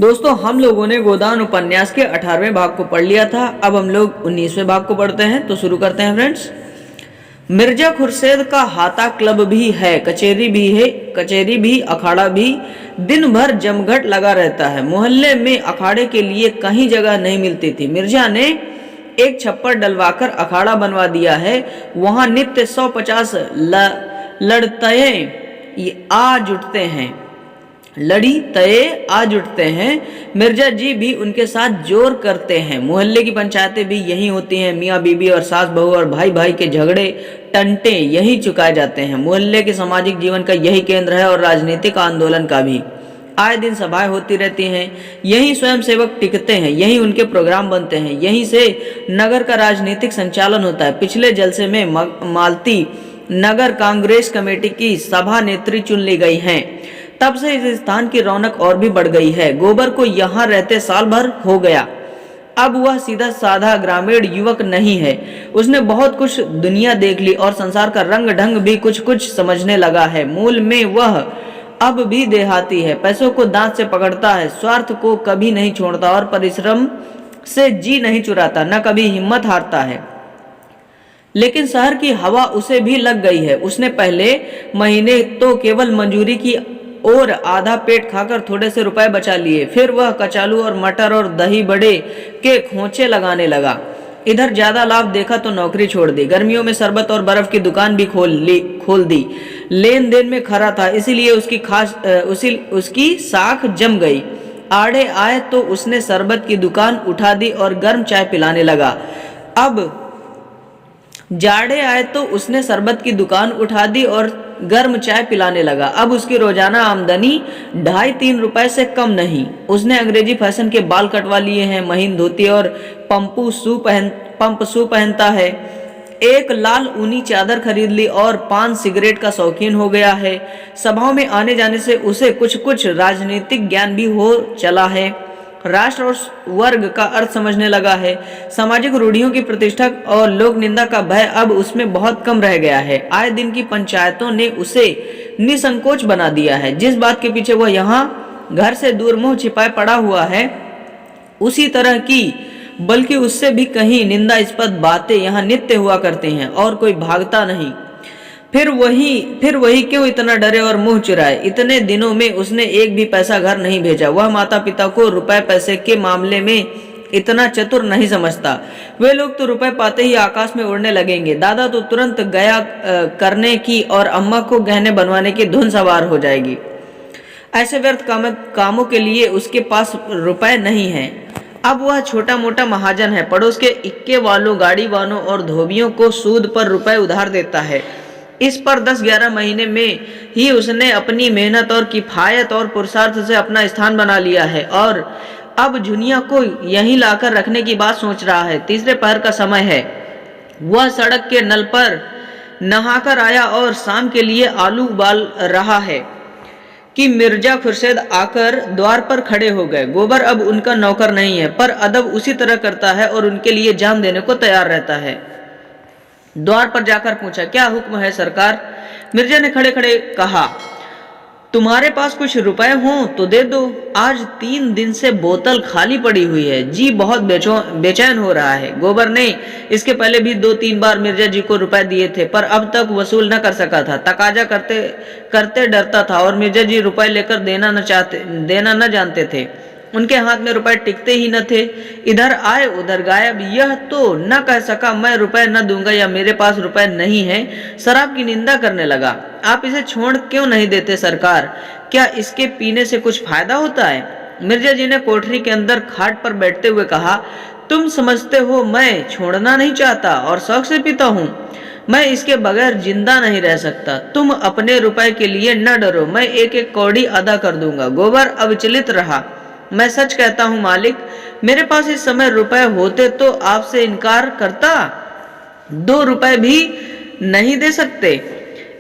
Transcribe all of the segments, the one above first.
दोस्तों, हम लोगों ने गोदान उपन्यास के 18वें भाग को पढ़ लिया था। अब हम लोग 19वें भाग को पढ़ते हैं, तो शुरू करते हैं फ्रेंड्स। मिर्जा खुर्शीद का हाथा क्लब भी है, कचेरी भी, अखाड़ा भी, दिन भर जमघट लगा रहता है। मोहल्ले में अखाड़े के लिए कहीं जगह नहीं मिलती थी। मिर्जा ने एक छप्पर डलवाकर अखाड़ा बनवा दिया है। वहां नित्य 150 लड़ी तय आ जुटते हैं। मिर्जा जी भी उनके साथ जोर करते हैं। मोहल्ले की पंचायतें भी यही होती हैं। मियाँ बीबी और सास बहू और भाई भाई के झगड़े टंटे यही चुकाए जाते हैं। मोहल्ले के सामाजिक जीवन का यही केंद्र है और राजनीतिक आंदोलन का भी। आए दिन सभाएं होती रहती हैं। यही स्वयंसेवक टिकते हैं, यही उनके प्रोग्राम बनते हैं, यहीं से नगर का राजनीतिक संचालन होता है। पिछले जलसे में मालती नगर कांग्रेस कमेटी की सभा नेत्री चुन ली गई हैं। तब से इस स्थान की रौनक और भी बढ़ गई है। गोबर को यहाँ रहते साल भर हो गया। अब वह सीधा साधा ग्रामीण युवक नहीं है। उसने बहुत कुछ दुनिया देख ली और संसार का रंग ढंग भी कुछ कुछ समझने लगा है। मूल में वह अब भी देहाती है। पैसों को दांत से पकड़ता है, स्वार्थ को कभी नहीं छोड़ता और परिश्रम से जी नहीं चुराता, न कभी हिम्मत हारता है। लेकिन शहर की हवा उसे भी लग गई है। उसने पहले महीने तो केवल मंजूरी की और आधा पेट खाकर थोड़े से रुपए बचा लिए। फिर वह कचालू और मटर और दही बड़े के खोंचे लगाने लगा। इधर ज्यादा लाभ देखा तो नौकरी छोड़ दी। गर्मियों में शरबत और बर्फ की दुकान भी खोल दी। लेन देन में खरा था, इसीलिए उसकी साख जम गई। आड़े आए तो उसने शरबत की दुकान उठा दी और गर्म चाय पिलाने लगा। अब जाड़े आए तो उसने शरबत की दुकान उठा दी और गर्म चाय पिलाने लगा। अब उसकी रोजाना आमदनी 2.5-3 रुपए से कम नहीं। उसने अंग्रेजी फैशन के बाल कटवा लिए हैं, महीन धोती और पंप शू पहनता है। एक लाल ऊनी चादर खरीद ली और पान सिगरेट का शौकीन हो गया है। सभाओं में आने जाने से उसे कुछ राजनीतिक ज्ञान भी हो चला है। राष्ट्र और वर्ग का अर्थ समझने लगा है। सामाजिक रूढ़ियों की प्रतिष्ठा और लोक निंदा का भय अब उसमें बहुत कम रह गया है। आए दिन की पंचायतों ने उसे निसंकोच बना दिया है। जिस बात के पीछे वह यहाँ घर से दूर मुंह छिपाए पड़ा हुआ है, उसी तरह की बल्कि उससे भी कहीं निंदास्पद बातें यहाँ नित्य हुआ करती हैं और कोई भागता नहीं। फिर वही क्यों इतना डरे और मुंह चुराए। इतने दिनों में उसने एक भी पैसा घर नहीं भेजा। वह माता पिता को रुपए पैसे के मामले में इतना चतुर नहीं समझता। वे लोग तो रुपए पाते ही आकाश में उड़ने लगेंगे। दादा तो तुरंत गया करने की और अम्मा को गहने बनवाने की धुन सवार हो जाएगी। ऐसे व्यर्थ कामों के लिए उसके पास रुपए नहीं है। अब वह छोटा मोटा महाजन है। पड़ोस के इक्के वालों, गाड़ी वालों और धोबियों को सूद पर रुपए उधार देता है। इस पर 10-11 महीने में ही उसने अपनी मेहनत और किफायत और पुरुषार्थ से अपना स्थान बना लिया है और अब झुनिया को यहीं लाकर रखने की बात सोच रहा है। तीसरे पहर का समय है। वह सड़क के नल पर नहाकर आया और शाम के लिए आलू उबाल रहा है कि मिर्जा खुर्शीद आकर द्वार पर खड़े हो गए। गोबर अब उनका नौकर नहीं है, पर अदब उसी तरह करता है और उनके लिए जान देने को तैयार रहता है। द्वार पर जाकर पूछा, क्या हुक्म है सरकार? मिर्जा ने खड़े खड़े कहा, तुम्हारे पास कुछ रुपए हो तो दे दो। आज 3 दिन से बोतल खाली पड़ी हुई है, जी बहुत बेचैन हो रहा है। गोबर ने इसके पहले भी 2-3 बार मिर्जा जी को रुपए दिए थे, पर अब तक वसूल न कर सका था। तकाजा करते करते डरता था और मिर्जा जी रुपए लेकर देना न जानते थे। उनके हाथ में रुपए टिकते ही न थे। इधर आए उधर गायब। यह तो न कह सका मैं रुपए न दूंगा या मेरे पास रुपए नहीं है। शराब की निंदा करने लगा। आप इसे छोड़ क्यों नहीं देते सरकार? क्या इसके पीने से कुछ फायदा होता है? मिर्जा जी ने कोठरी के अंदर खाट पर बैठते हुए कहा, तुम समझते हो मैं छोड़ना नहीं चाहता और शौक से पीता हूँ। मैं इसके बगैर जिंदा नहीं रह सकता। तुम अपने रुपए के लिए न डरो, मैं एक एक कौड़ी अदा कर दूंगा। गोबर अविचलित रहा। मैं सच कहता हूँ मालिक, मेरे पास इस समय रुपए होते तो आपसे इनकार करता। 2 रुपए भी नहीं दे सकते?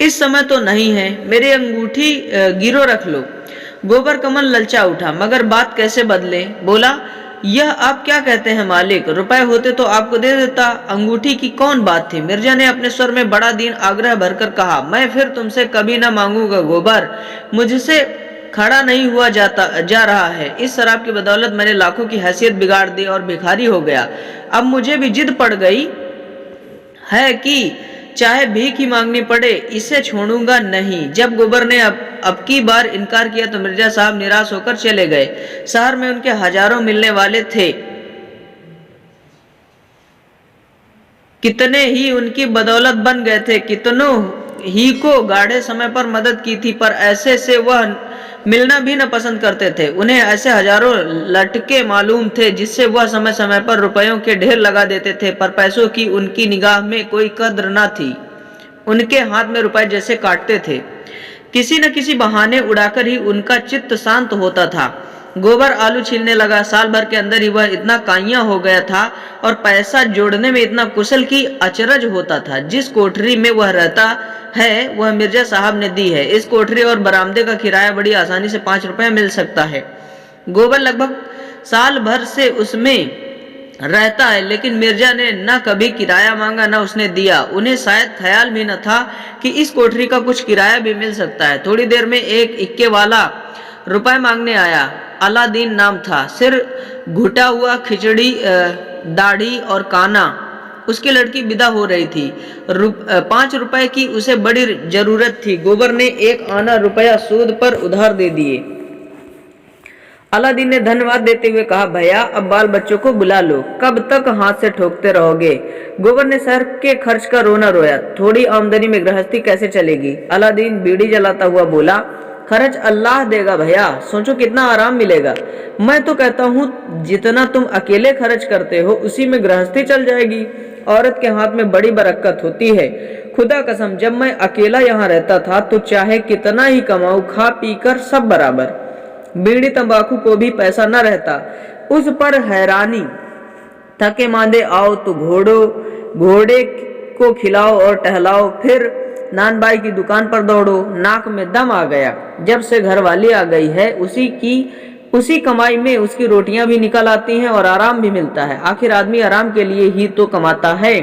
इस समय तो नहीं है। मेरी अंगूठी गिरो रख लो। गोबर कमल ललचा उठा, मगर बात कैसे बदले। बोला, यह आप क्या कहते हैं मालिक? रुपए होते तो आपको दे देता। अंगूठी की कौन बात थी? मिर्जा ने अपने स्वर में बड़ा दीन आग्रह भरकर कहा, मैं फिर तुमसे कभी ना मांगूंगा गोबर। मुझसे खड़ा नहीं हुआ जा रहा है। इस शराब की बदौलत मैंने लाखों की हैसियत बिगाड़ दी और भिखारी हो गया। अब मुझे भी जिद पड़ गई है कि चाहे भीख ही मांगनी पड़े, इसे छोड़ूंगा नहीं। जब गोबर ने अब की बार इनकार किया तो मिर्जा साहब निराश होकर चले गए। शहर में उनके हजारों मिलने वाले थे, कितने ही उनकी बदौलत बन गए थे, कितनों ही को गाढ़े समय पर मदद की थी, पर ऐसे से वह मिलना भी न पसंद करते थे। उन्हें ऐसे हजारों लटके मालूम थे जिससे वह समय समय पर रुपयों के ढेर लगा देते थे, पर पैसों की उनकी निगाह में कोई कद्र न थी। उनके हाथ में रुपए जैसे काटते थे, किसी न किसी बहाने उड़ाकर ही उनका चित्त शांत होता था। गोबर आलू छीलने लगा। साल भर के अंदर ही वह इतना काइया हो गया था और पैसा जोड़ने में इतना कुशल कि अचरज होता था। जिस कोठरी में वह रहता है वह मिर्जा साहब ने दी है। इस कोठरी और बरामदे का किराया बड़ी आसानी से 5 रुपए मिल सकता है। गोबर लगभग साल भर से उसमें रहता है, लेकिन मिर्जा ने न कभी किराया मांगा न उसने दिया। उन्हें शायद ख्याल भी न था कि इस कोठरी का कुछ किराया भी मिल सकता है। थोड़ी देर में एक इक्के वाला रुपए मांगने आया। अलादीन नाम था, सिर घुटा हुआ, खिचड़ी, दाढ़ी और काना। उसकी लड़की विदा हो रही थी। 5 रुपए की उसे बड़ी जरूरत थी। गोबर ने 1 आना रुपया सूद पर उधार दे दिए। अलादीन ने धन्यवाद देते हुए कहा, भैया अब बाल बच्चों को बुला लो, कब तक हाथ से ठोकते रहोगे। गोबर ने शहर के खर्च का रोना रोया। थोड़ी आमदनी में गृहस्थी कैसे चलेगी। अलादीन बीड़ी जलाता हुआ बोला, खर्च अल्लाह देगा भैया, सोचो कितना आराम मिलेगा। मैं तो कहता हूँ जितना तुम अकेले खर्च करते हो उसी में गृहस्थी चल जाएगी। औरत के हाथ में बड़ी बरकत होती है। खुदा कसम, जब मैं अकेला यहाँ रहता था तो चाहे कितना ही कमाऊं, खा पी कर सब बराबर। बीड़ी तंबाकू को भी पैसा न रहता। उस पर हैरानी, थके मांदे आओ तो घोड़े को खिलाओ और टहलाओ, फिर नान बाई की दुकान पर दौड़ो। नाक में दम आ गया। जब से घरवाली आ गई है उसी कमाई में उसकी रोटियां भी निकल आती हैं और आराम भी मिलता है। आखिर आदमी आराम के लिए ही तो कमाता है।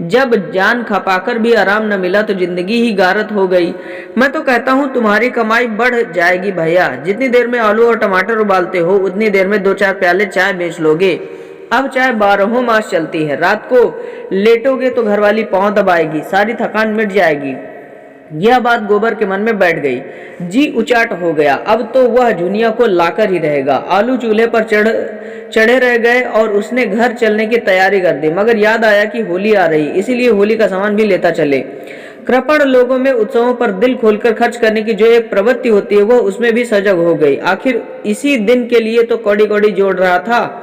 जब जान खपाकर भी आराम न मिला तो जिंदगी ही गारत हो गई। मैं तो कहता हूँ तुम्हारी कमाई बढ़ जाएगी भैया। जितनी देर में आलू और टमाटर उबालते हो उतनी देर में 2-4 प्याले चाय बेच लोगे। अब चाय 12 मास चलती है। रात को लेटोगे तो घरवाली पांव दबाएगी, सारी थकान मिट जाएगी। यह बात गोबर के मन में बैठ गई। जी उचाट हो गया। अब तो वह जुनिया को लाकर ही रहेगा। आलू चूल्हे पर चढ़े रह गए और उसने घर चलने की तैयारी कर दी, मगर याद आया कि होली आ रही, इसीलिए होली का सामान भी लेता चले। कृपण लोगों में उत्सवों पर दिल खोलकर खर्च करने की जो एक प्रवृत्ति होती है वह उसमें भी सजग हो गई। आखिर इसी दिन के लिए तो कौड़ी कौड़ी जोड़ रहा था।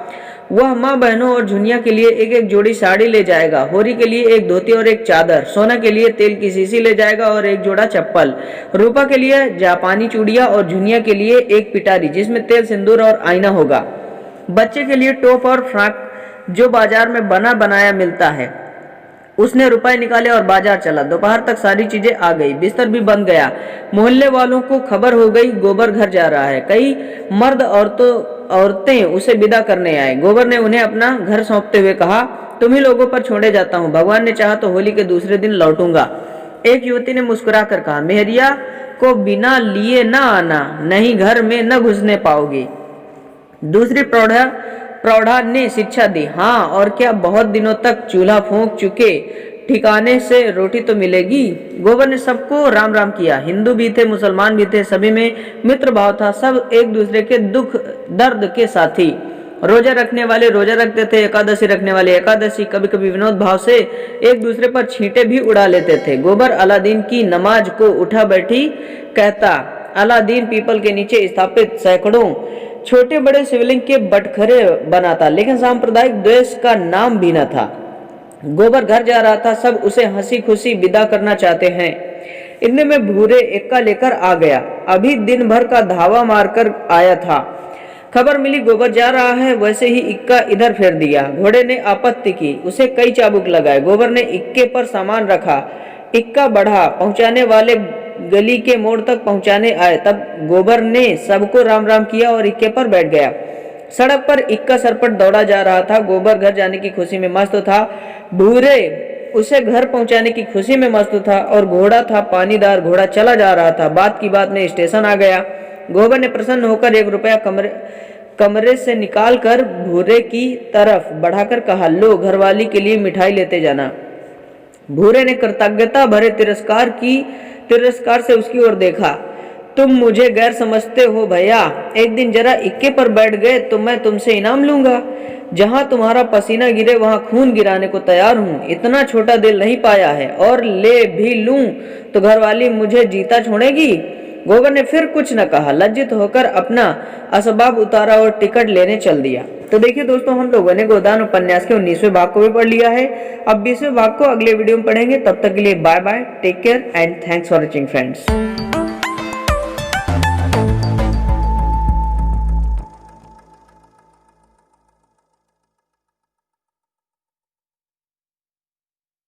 वह माँ बहनों और झुनिया के लिए एक एक जोड़ी साड़ी ले जाएगा, होरी के लिए एक धोती और एक चादर, सोना के लिए तेल की शीशी ले जाएगा और एक जोड़ा चप्पल, रूपा के लिए जापानी चूड़ियां और झुनिया के लिए एक पिटारी जिसमें तेल, सिंदूर और आईना होगा। बच्चे के लिए टॉप और फ्रॉक जो बाजार में बना बनाया मिलता है। उसने रुपए निकाले और बाजार चला। दोपहर तक सारी चीजें आ गई, बिस्तर भी बन गया। मोहल्ले वालों को खबर हो गई गोबर घर जा रहा है। कई मर्द औरतें उसे विदा करने आए। गोबर ने उन्हें अपना घर सौंपते हुए कहा, तुम ही लोगों पर छोड़े जाता हूँ, भगवान ने चाहा तो होली के दूसरे दिन लौटूंगा। एक युवती ने मुस्कुरा कर कहा, मेहरिया को बिना लिए न आना, नहीं घर में न घुसने पाओगे। दूसरी प्रौढ़ा ने शिक्षा दी, हाँ और क्या, बहुत दिनों तक चूल्हा फूंक चुके, ठिकाने से रोटी तो मिलेगी। गोबर ने सबको राम राम किया। हिंदू भी थे, मुसलमान भी थे, सभी में मित्र भाव था। सब एक दूसरे के दुख दर्द के साथी। रोजा रखने वाले रोजा रखते थे, एकादशी रखने वाले एकादशी। कभी कभी विनोद भाव से एक दूसरे पर छींटे भी उड़ा लेते थे। गोबर अलादीन की नमाज को उठा बैठी कहता। अलादीन पीपल के नीचे स्थापित सैकड़ों छोटे बड़े शिवलिंग के बटखरे बनाता, लेकिन सांप्रदायिक द्वेष का नाम भी न था। गोबर घर जा रहा था, सब उसे हंसी खुशी विदा करना चाहते हैं। इतने में भूरे एक्का लेकर आ गया। अभी दिन भर का धावा मारकर आया था। खबर मिली गोबर जा रहा है, वैसे ही इक्का इधर फेर दिया। घोड़े ने आपत्ति की, उसे कई चाबुक लगाए। गोबर ने इक्के पर सामान रखा, इक्का बढ़ा, पहुंचाने वाले गली के मोड़ तक पहुंचाने आए। तब गोबर ने सबको राम राम किया और इक्के पर बैठ गया। सड़क पर इक्का सरपट दौड़ा जा रहा था। गोबर घर जाने की खुशी में मस्त था, भूरे उसे घर पहुंचाने की खुशी में मस्त था और घोड़ा था पानीदार, घोड़ा चला जा रहा था। बात की बात में स्टेशन आ गया। गोबर ने प्रसन्न होकर 1 रुपया कमरे से निकालकर भूरे की तरफ बढ़ाकर कहा, लो घरवाली के लिए मिठाई लेते जाना। भूरे ने कृतज्ञता भरे तिरस्कार से उसकी ओर देखा। तुम मुझे गैर समझते हो भैया, एक दिन जरा इक्के पर बैठ गए तो मैं तुमसे इनाम लूंगा। जहां तुम्हारा पसीना गिरे वहां खून गिराने को तैयार हूं। इतना छोटा दिल नहीं पाया है, और ले भी लूं तो घरवाली मुझे जीता छोड़ेगी। गोबर ने फिर कुछ न कहा, लज्जित होकर अपना असबाब उतारा और टिकट लेने चल दिया। तो देखिए दोस्तों, हम लोगों ने गोदान उपन्यास के 19वें भाग को भी पढ़ लिया है। अब 20वें भाग को अगले वीडियो में पढ़ेंगे। तब तक के लिए bye bye, take care and thanks for watching friends.